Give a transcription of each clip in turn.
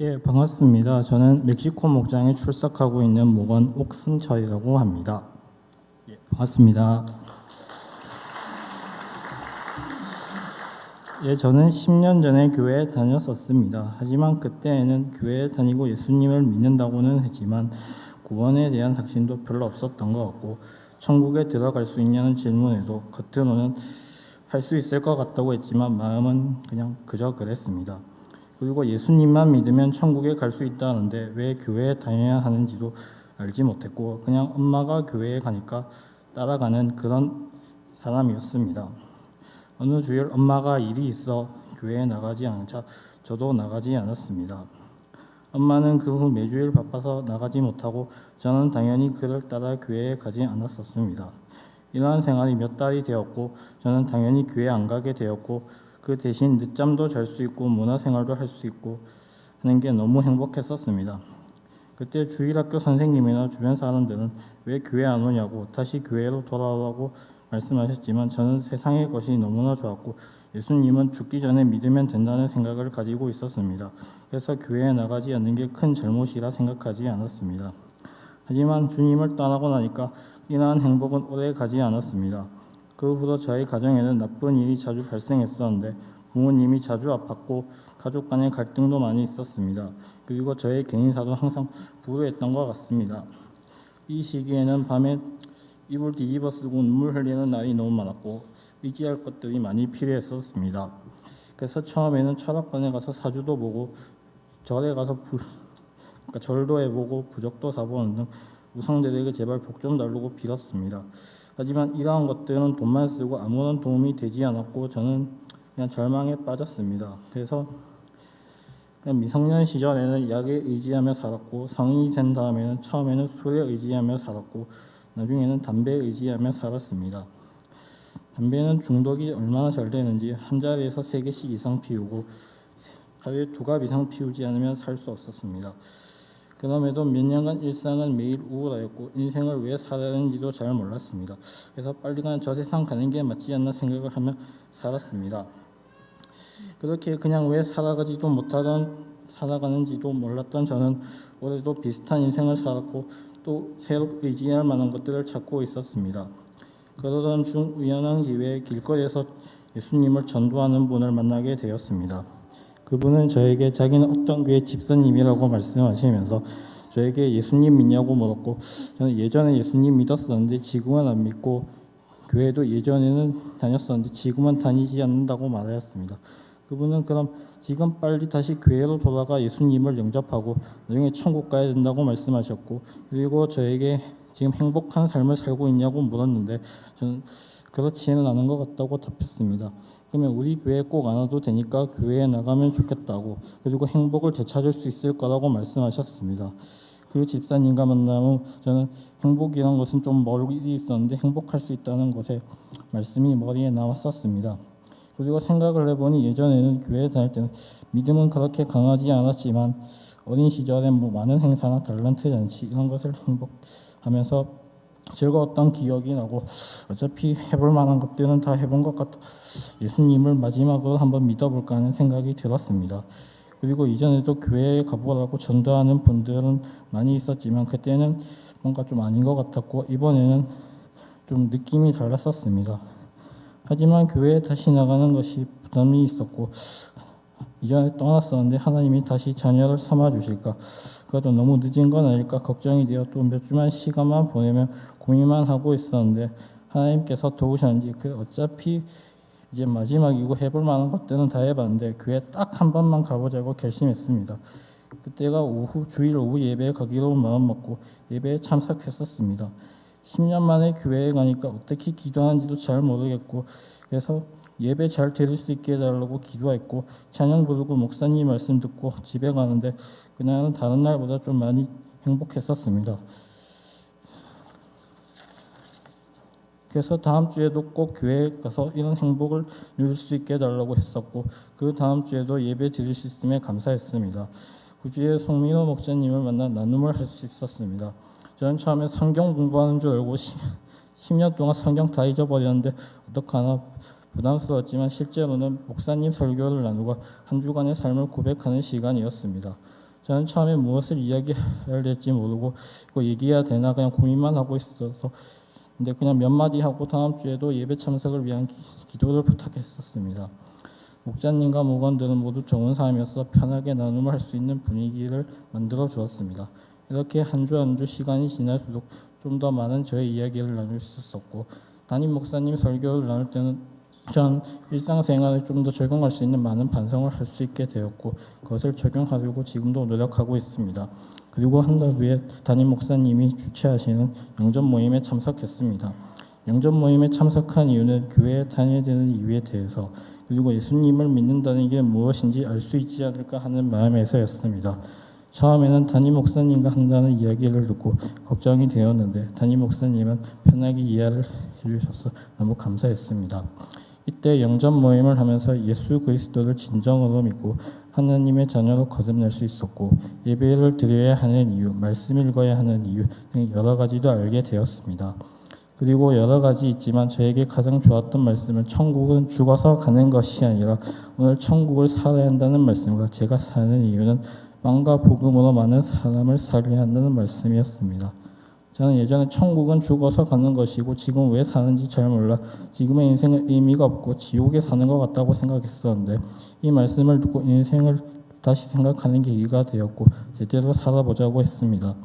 예, 반갑습니다. 저는 멕시코 목장에 출석하고 있는 목원 옥승철이라고 합니다. 예, 반갑습니다. 예, 저는 10년 전에 교회에 다녔었습니다. 하지만 그때에는 교회에 다니고 예수님을 믿는다고는 했지만 구원에 대한 확신도 별로 없었던 것 같고, 천국에 들어갈 수 있냐는 질문에도 겉으로는 할 수 있을 것 같다고 했지만 마음은 그냥 그저 그랬습니다. 그리고 예수님만 믿으면 천국에 갈 수 있다는데 왜 교회에 다녀야 하는지도 알지 못했고, 그냥 엄마가 교회에 가니까 따라가는 그런 사람이었습니다. 어느 주일 엄마가 일이 있어 교회에 나가지 않자 저도 나가지 않았습니다. 엄마는 그 후 매주일 바빠서 나가지 못하고 저는 당연히 그를 따라 교회에 가지 않았었습니다. 이러한 생활이 몇 달이 되었고 저는 당연히 교회 안 가게 되었고, 그 대신 늦잠도 잘 수 있고 문화생활도 할 수 있고 하는 게 너무 행복했었습니다. 그때 주일학교 선생님이나 주변 사람들은 왜 교회 안 오냐고 다시 교회로 돌아오라고 말씀하셨지만 저는 세상의 것이 너무나 좋았고 예수님은 죽기 전에 믿으면 된다는 생각을 가지고 있었습니다. 그래서 교회에 나가지 않는 게 큰 잘못이라 생각하지 않았습니다. 하지만 주님을 떠나고 나니까 이러한 행복은 오래 가지 않았습니다. 그 후로 저희 가정에는 나쁜 일이 자주 발생했었는데 부모님이 자주 아팠고 가족 간의 갈등도 많이 있었습니다. 그리고 저의 개인사도 항상 불우했던 것 같습니다. 이 시기에는 밤에 이불 뒤집어 쓰고 눈물 흘리는 날이 너무 많았고 의지할 것들이 많이 필요했었습니다. 그래서 처음에는 철학관에 가서 사주도 보고 절에 가서 절도 해보고 부적도 사보는 등 우상들에게 제발 복 좀 달라고 빌었습니다. 하지만 이러한 것들은 돈만 쓰고 아무런 도움이 되지 않았고 저는 그냥 절망에 빠졌습니다. 그래서 그냥 미성년 시절에는 약에 의지하며 살았고, 성인이 된 다음에는 처음에는 술에 의지하며 살았고 나중에는 담배에 의지하며 살았습니다. 담배는 중독이 얼마나 잘 되는지 한 자리에서 3개씩 이상 피우고 하루에 2갑 이상 피우지 않으면 살 수 없었습니다. 그럼에도 몇 년간 일상은 매일 우울하였고 인생을 왜 살아야 하는지도 잘 몰랐습니다. 그래서 빨리 저 세상 가는 게 맞지 않나 생각을 하며 살았습니다. 그렇게 그냥 왜 살아가는지도 몰랐던 저는 올해도 비슷한 인생을 살았고 또 새로 의지할 만한 것들을 찾고 있었습니다. 그러던 중 우연한 기회에 길거리에서 예수님을 전도하는 분을 만나게 되었습니다. 그분은 저에게 자기는 어떤 교회 집사님이라고 말씀하시면서 저에게 예수님 믿냐고 물었고, 저는 예전에 예수님 믿었었는데 지금은 안 믿고 교회도 예전에는 다녔었는데 지금은 다니지 않는다고 말하였습니다. 그분은 그럼 지금 빨리 다시 교회로 돌아가 예수님을 영접하고 나중에 천국 가야 된다고 말씀하셨고, 그리고 저에게 지금 행복한 삶을 살고 있냐고 물었는데 저는 그렇지는 않은 것 같다고 답했습니다. 그러면 우리 교회에 꼭 안 와도 되니까 교회에 나가면 좋겠다고, 그리고 행복을 되찾을 수 있을 거라고 말씀하셨습니다. 그 집사님과 만남 후 저는 행복이란 것은 좀 멀리 있었는데 행복할 수 있다는 것에 말씀이 머리에 남았었습니다. 그리고 생각을 해보니 예전에는 교회에 다닐 때는 믿음은 그렇게 강하지 않았지만 어린 시절에 많은 행사나 달란트 잔치 이런 것을 행복하면서 즐거웠던 기억이 나고, 어차피 해볼 만한 것들은 다 해본 것 같아 예수님을 마지막으로 한번 믿어볼까 하는 생각이 들었습니다. 그리고 이전에도 교회에 가보라고 전도하는 분들은 많이 있었지만 그때는 뭔가 좀 아닌 것 같았고 이번에는 좀 느낌이 달랐었습니다. 하지만 교회에 다시 나가는 것이 부담이 있었고 이전에 떠났었는데 하나님이 다시 자녀를 삼아 주실까, 그래도 너무 늦은 건 아닐까 걱정이 되어 또 몇 주만 시간만 보내면 고민만 하고 있었는데 하나님께서 도우셨는지 어차피 이제 마지막이고 해볼 만한 것들은 다 해봤는데 교회 딱 한 번만 가보자고 결심했습니다. 그때가 주일 오후 예배에 가기로 마음먹고 예배에 참석했었습니다. 10년 만에 교회에 가니까 어떻게 기도하는지도 잘 모르겠고 그래서 예배 잘 들을 수 있게 해달라고 기도했고 찬양 부르고 목사님 말씀 듣고 집에 가는데 그날은 다른 날보다 좀 많이 행복했었습니다. 그래서 다음 주에도 꼭 교회에 가서 이런 행복을 누릴 수 있게 해달라고 했었고 그 다음 주에도 예배 드릴 수 있음에 감사했습니다. 그 주에 송민호 목사님을 만나 나눔을 할 수 있었습니다. 저는 처음에 성경 공부하는 줄 알고 10년 동안 성경 다 잊어버렸는데 어떡하나 부담스러웠지만 실제로는 목사님 설교를 나누고 한 주간의 삶을 고백하는 시간이었습니다. 저는 처음에 무엇을 이야기해야 될지 모르고 이거 얘기해야 되나 그냥 고민만 하고 있어서 근데 그냥 몇 마디 하고 다음 주에도 예배 참석을 위한 기도를 부탁했었습니다. 목자님과 목원들은 모두 좋은 사람이어서 편하게 나눔을 할 수 있는 분위기를 만들어 주었습니다. 이렇게 한 주 한 주 시간이 지날수록 좀 더 많은 저의 이야기를 나눌 수 있었고 담임 목사님 설교를 나눌 때는 전 일상생활에 좀 더 적용할 수 있는 많은 반성을 할 수 있게 되었고 그것을 적용하려고 지금도 노력하고 있습니다. 그리고 한 달 후에 담임 목사님이 주최하시는 영접 모임에 참석했습니다. 영접 모임에 참석한 이유는 교회에 다녀야 되는 이유에 대해서 그리고 예수님을 믿는다는 게 무엇인지 알 수 있지 않을까 하는 마음에서였습니다. 처음에는 담임 목사님과 한다는 이야기를 듣고 걱정이 되었는데 담임 목사님은 편하게 이해를 해주셔서 너무 감사했습니다. 이때 영접 모임을 하면서 예수 그리스도를 진정으로 믿고 하나님의 자녀로 거듭날 수 있었고 예배를 드려야 하는 이유, 말씀 읽어야 하는 이유 등 여러 가지도 알게 되었습니다. 그리고 여러 가지 있지만 저에게 가장 좋았던 말씀은 천국은 죽어서 가는 것이 아니라 오늘 천국을 살아야 한다는 말씀과 제가 사는 이유는 빵과 복음으로 많은 사람을 살려야 한다는 말씀이었습니다. 저는 예전에 천국은 죽어서 가는 것이고 지금 왜 사는지 잘 몰라 지금의 인생은 의미가 없고 지옥에 사는 것 같다고 생각했었는데 이 말씀을 듣고 인생을 다시 생각하는 계기가 되었고 제대로 살아보자고 했습니다.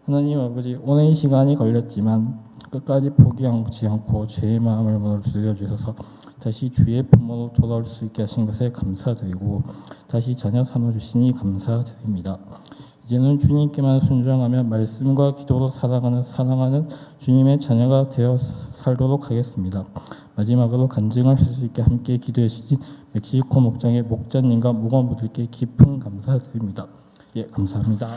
하나님 아버지, 오랜 시간이 걸렸지만 끝까지 포기하지 않고 죄의 마음을 물어주셔서 다시 주의 품으로 돌아올 수 있게 하신 것에 감사드리고 다시 자녀 삼아주시니 감사드립니다. 이제는 주님께만 순종하며 말씀과 기도로 살아가는 사랑하는 주님의 자녀가 되어 살도록 하겠습니다. 마지막으로 간증할 수 있게 함께 기도해 주신 멕시코 목장의 목자님과 목원부들께 깊은 감사드립니다. 예, 감사합니다.